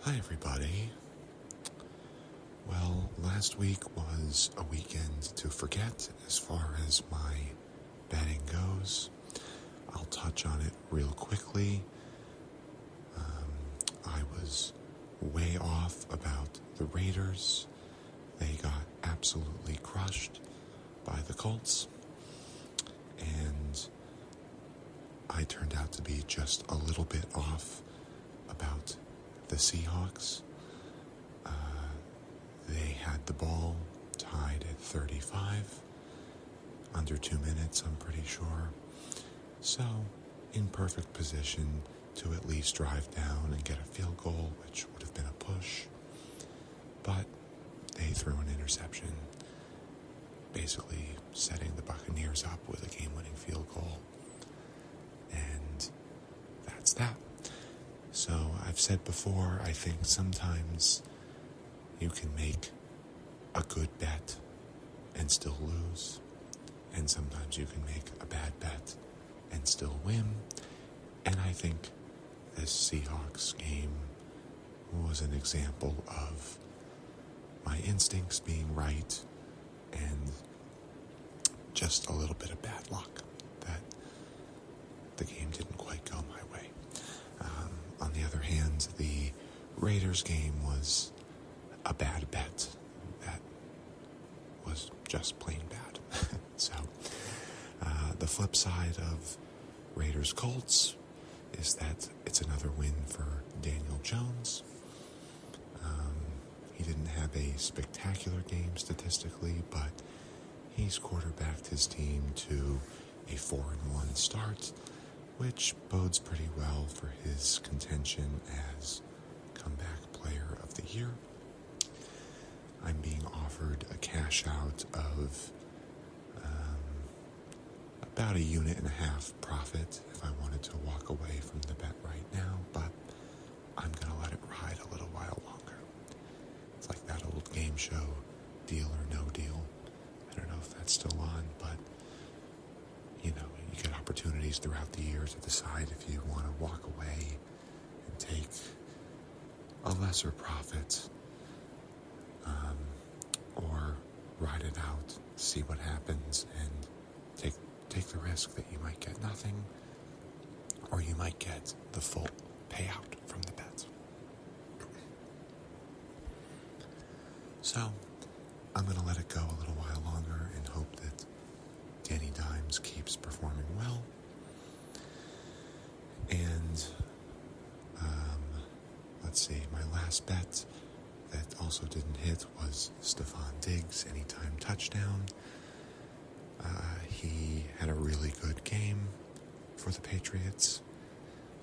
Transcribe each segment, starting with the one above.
Hi, everybody. Well, last week was a weekend to forget as far as my betting goes. I'll touch on it real quickly. I was way off about the Raiders. They got absolutely crushed by the Colts. And I turned out to be just a little bit off about the Seahawks. They had the ball tied at 35, under 2 minutes, I'm pretty sure. So, in perfect position to at least drive down and get a field goal, which would have been a push. But they threw an interception, basically setting the Buccaneers up with a game-winning field goal. And that's that. So, I've said before, I think sometimes you can make a good bet and still lose. And sometimes you can make a bad bet and still win. And I think this Seahawks game was an example of my instincts being right and just a little bit of bad luck that the game didn't quite go my way. On the other hand, the Raiders game was a bad bet that was just plain bad. So, the flip side of Raiders Colts is that it's another win for Daniel Jones. He didn't have a spectacular game statistically, but he's quarterbacked his team to a 4-1 start, which bodes pretty well for his contention as comeback player of the year. I'm being offered a cash out of about 1.5 units profit if I wanted to walk away from the bet right now, but I'm going to let it ride a little while longer. It's like that old game show, Deal or No Deal. I don't know if that's still on, but you get opportunities throughout the year to decide if you want to walk away and take a lesser profit, or ride it out, see what happens, and take the risk that you might get nothing, or you might get the full payout from the bet. So, I'm going to let it go a little while longer and hope that Danny Dimes keeps performing well. And, let's see, my last bet that also didn't hit was Stephon Diggs anytime touchdown. He had a really good game for the Patriots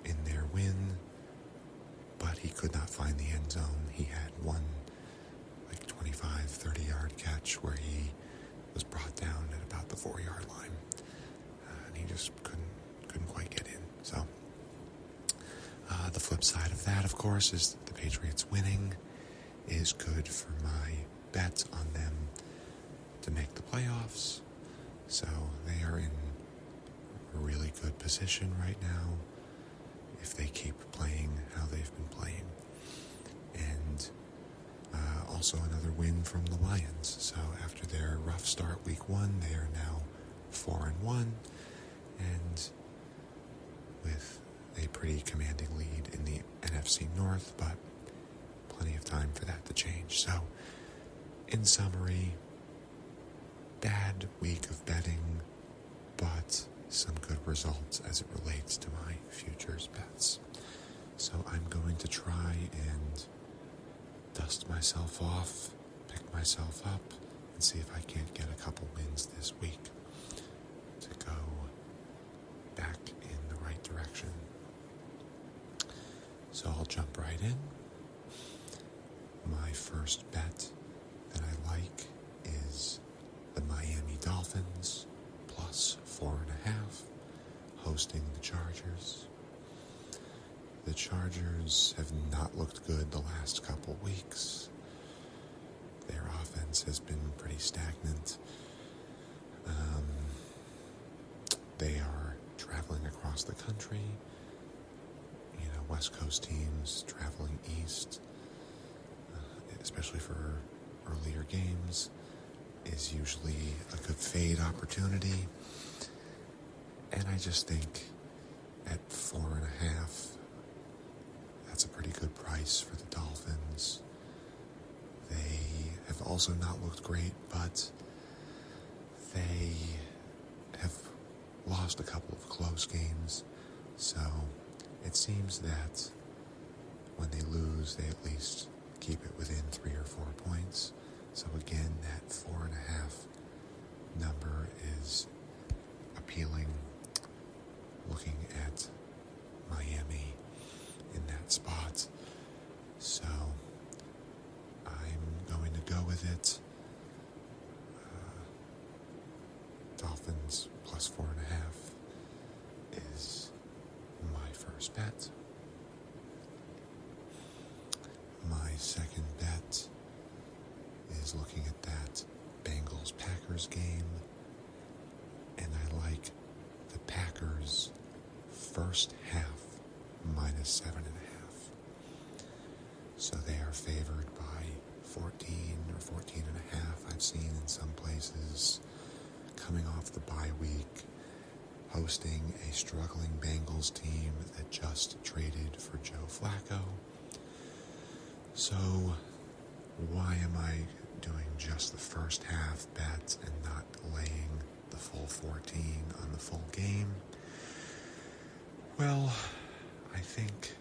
in their win, but he could not find the end zone. He had one 25, 30-yard catch where he was brought down at about the 4-yard line, and he just couldn't quite get in. So the flip side of that, of course, is that the Patriots winning is good for my bet on them to make the playoffs. So they are in a really good position right now if they keep playing how they've been playing. And also another win from the Lions. So after their rough start week 1, they are now 4-1, and with a pretty commanding lead in the NFC North, but plenty of time for that to change. So, in summary, bad week of betting, but some good results as it relates to my futures bets. So I'm going to try and dust myself off, pick myself up, and see if I can't get a couple wins this week to go back in the right direction. So I'll jump right in. My first bet that I like is the Miami Dolphins plus 4.5 hosting the Chargers. The Chargers have not looked good the last couple weeks. Their offense has been pretty stagnant. They are traveling across the country. West Coast teams traveling east. especially for earlier games, is usually a good fade opportunity. And I just think at 4.5, that's a pretty good price for the Dolphins. They have also not looked great, but they have lost a couple of close games. So it seems that when they lose, they at least keep it within 3 or 4 points. So again, that 4.5 number is appealing, looking at Miami in that spot. So I'm going to go with it. Dolphins plus 4.5 is my first bet. My second bet is looking at that Bengals-Packers game, and I like the Packers first half minus 7.5. So they are favored by 14 or 14.5. I've seen in some places, coming off the bye week, hosting a struggling Bengals team that just traded for Joe Flacco. So why am I doing just the first half bet and not laying the full 14 on the full game? Well, I think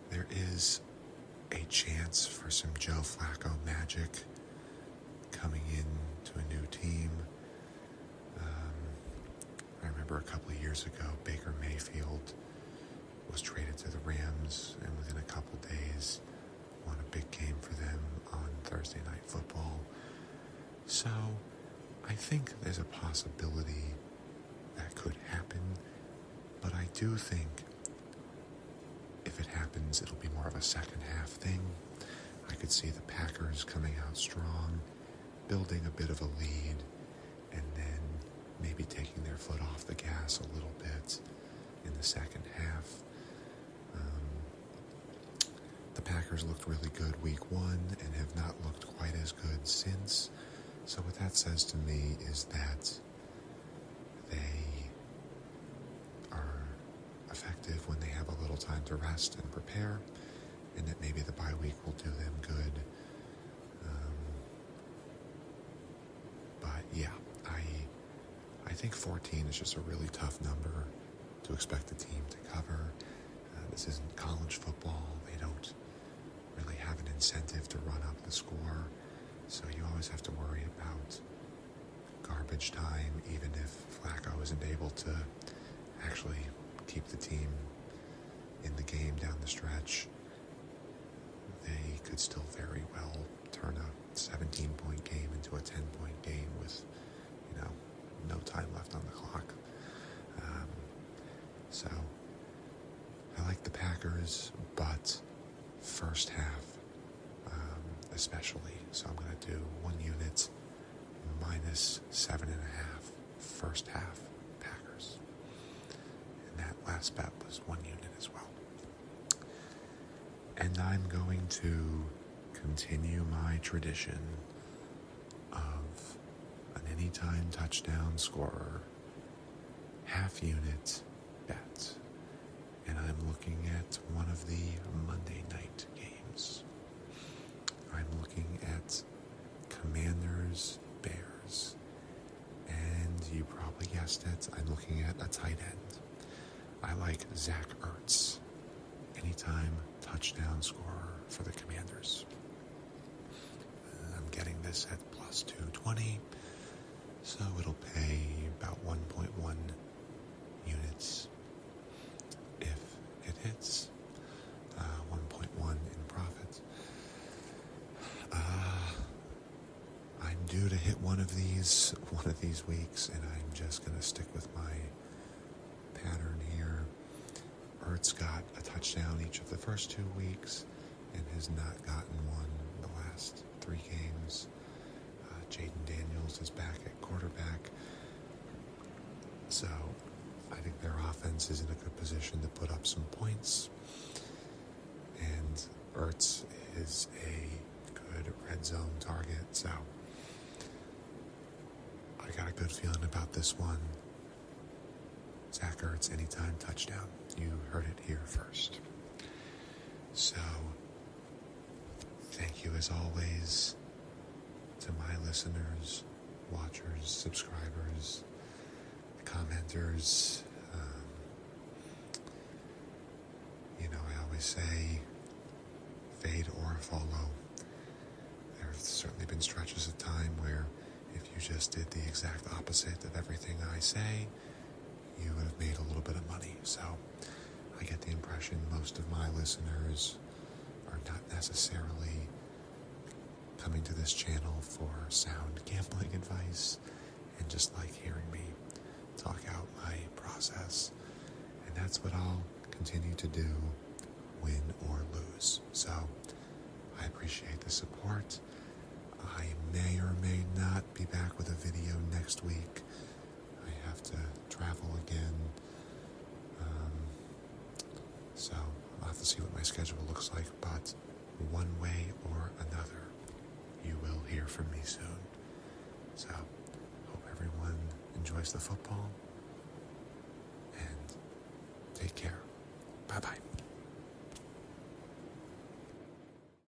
there is a chance for some Joe Flacco magic coming into a new team. I remember a couple of years ago, Baker Mayfield was traded to the Rams, and within a couple of days won a big game for them on Thursday Night Football. So I think there's a possibility that could happen, but I do think if it happens, it'll be more of a second half thing. I could see the Packers coming out strong, building a bit of a lead, and then maybe taking their foot off the gas a little bit in the second half. The Packers looked really good week 1 and have not looked quite as good since. So what that says to me is that they are effective when they have a little time to rest and prepare, and that maybe the bye week will do them good. But yeah, I think 14 is just a really tough number to expect the team to cover. This isn't college football. They don't really have an incentive to run up the score. So you always have to worry about garbage time, even if Flacco isn't able to actually keep the team in the game down the stretch. They could still very well turn a 17-point game into a 10-point game with, no time left on the clock. So I like the Packers, but first half especially. So I'm going to do 1 unit minus 7.5 first half Packers. And that last bet was 1 unit as well. And I'm going to continue my tradition of an anytime touchdown scorer, half unit bet. And I'm looking at one of the Monday night games. I'm looking at Commanders-Bears. And you probably guessed it, I'm looking at a tight end. I like Zach Ertz, anytime touchdown scorer for the Commanders. I'm getting this at plus 220, so it'll pay about 1.1 units if it hits. 1.1 in profit. I'm due to hit one of these weeks, and I'm just going to stick with my pattern here. Ertz got a touchdown each of the first 2 weeks and has not gotten one the last 3 games. Jaden Daniels is back at quarterback. So I think their offense is in a good position to put up some points. And Ertz is a good red zone target. So I got a good feeling about this one. Zach Ertz, anytime touchdown. You heard it here first. So, thank you as always to my listeners, watchers, subscribers, commenters. I always say fade or follow. There have certainly been stretches of time where if you just did the exact opposite of everything I say, you would have made a little bit of money. So I get the impression most of my listeners are not necessarily coming to this channel for sound gambling advice and just like hearing me talk out my process. And that's what I'll continue to do, win or lose. So I appreciate the support. I may or may not be back with a video next week. I have to travel again. So I'll have to see what my schedule looks like, but one way or another, you will hear from me soon. So hope everyone enjoys the football and take care. Bye-bye.